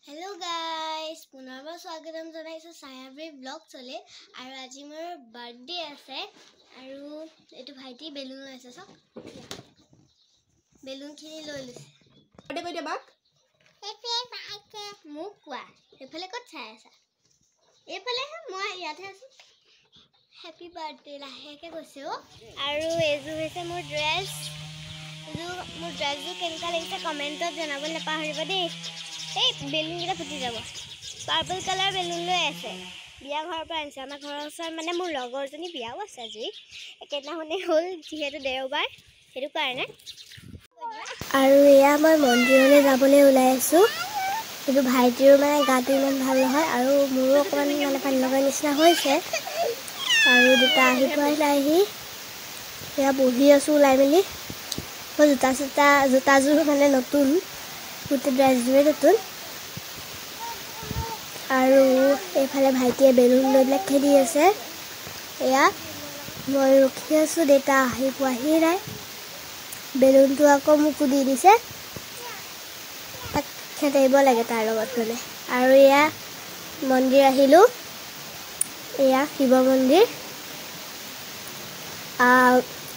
Hello guys, পুনৰবাৰ স্বাগতম জনাইছো সায়াবী ব্লগ চলে আৰু আজি মোৰ বাৰ্থডে আছে আৰু এটো ভাইটি বেলুন লৈছে সব বেলুন খিনি লৈ লৈছে বাৰ্থডে কই দেবাক হেপি বাৰ্থডে মোক কোৱা এফালে কত চাই আছা এফালে মই ইয়াতে আছো হেপি বাৰ্থডে লাহেকে কৈছে আৰু এজু হৈছে মোৰ ড্ৰেছ মোৰ ড্ৰেছটো কেনেকা লাগিছে কমেন্টত জনাবলৈ নাপাহৰিবা দেই এই বেলুন গিটা ফুটি যাব পাৰ্পল কালাৰ বেলুন লৈ আছে বিয়া ঘৰৰ পৰা আনিছে আমাৰ ঘৰৰ ওচৰত মানে মোৰ লগৰজনী বিয়াও আছে আজি একেদিনাখনে হ'ল যিহেতু দেওবাৰ সেইটো কাৰণে আৰু এয়া মই মন্দিৰলৈ যাবলৈ ওলাই আছো কিন্তু ভাইটিৰ মানে গাটো ইমান ভাল নহয় আৰু মোৰো অকমান মানে পানী লগা নিচিনা হৈছে আৰু দুটা আহি পাইহি এয়া বহি আছো ওলাই মেলি জোতাযোৰ মানে নতুন গোটেই ড্ৰেছযোৰে নতুন আৰু এইফালে ভাইটিয়ে বেলুন লৈ পেলাই খেলি আছে এয়া মই ৰখি আছো দেউতা আহি পোৱাহি নাই বেলুনটো আকৌ মোক দি দিছে তাক খেলিব লাগে তাৰ লগত মানে আৰু এয়া মন্দিৰ আহিলো এয়া শিৱ মন্দিৰ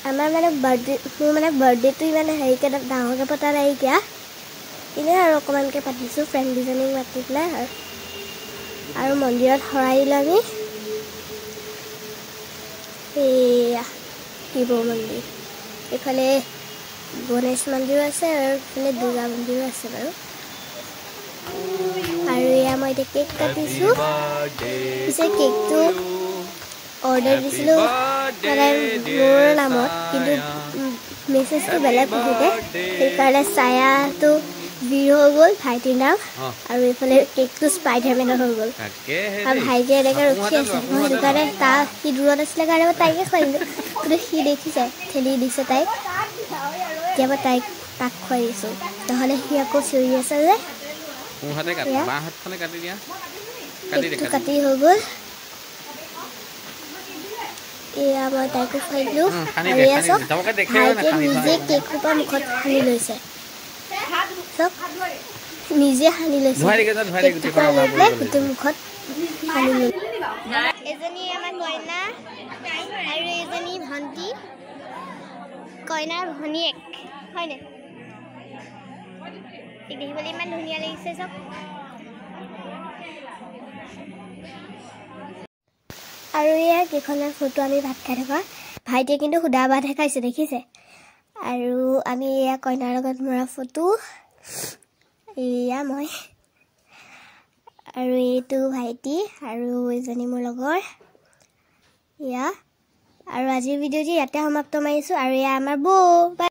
আমাৰ মানে বাৰ্থডেটো মানে হেৰিকে ডাঙৰকে পতা নাই এতিয়া ইনে আৰু অকমানকে পাতিছো ফ্ৰেণ্ড দুজনীক মাতি পেলাই আৰু মন্দিৰত হৰাই দিলো আমি এয়া শিৱ মন্দিৰ এইফালে গণেশ মন্দিৰ আছে আৰু এইফালে দুৰ্গা মন্দিৰো আছে বাৰু আৰু এয়া মই এতিয়া কেক কাটিছো পিছে কেকটো অৰ্ডাৰ দিছিলো মানে মোৰ নামত কিন্তু মেছেজটো বেলেগ আহিলে সেইকাৰণে ছায়াটো জিৰ' হৈ গ'ল ভাইটিৰ নাম আৰু এইফালে কেকটো স্পাইডাৰমেনৰ হৈ গ'ল আৰু ভাইটিয়ে এনেকৈ ৰখি আছে মই সেইটো কাৰণে সি দূৰত আছিলে কাৰণে মই তাইকে খুৱাই দিলোঁ কিন্তু সি দেখিছে ঠেলি দিছে তাইক এতিয়া মই তাক খুৱাই দিছোঁ নহ'লে সি আকৌ চিঞৰি আছে যে কেকটো কাটি হৈ গ'ল এয়া মই তাইকো খুৱাই দিলোঁ আৰু এয়া চব ভাইটিয়ে নিজে কেক সোপা মুখত সানি লৈছে চব নিজে সানি লৈছে মুখত সানি লৈ এজনী আমাৰ কইনা আৰু এজনী ভণ্টি কইনাৰ ভনীয়েক হয়নে দেখিবলৈ ইমান ধুনীয়া লাগিছে চব আৰু এয়া কেইখনৰ ফটো আমি ভাত খাই থকা ভাইটিয়ে কিন্তু সুদা ভাতহে খাইছে দেখিছে আৰু আমি এয়া কইনাৰ লগত মৰা ফটো এয়া মই আৰু এইটো ভাইটি আৰু এজনী মোৰ লগৰ এয়া আৰু আজিৰ ভিডিঅ'টি ইয়াতে সমাপ্ত মাৰিছোঁ আৰু এয়া আমাৰ বৌ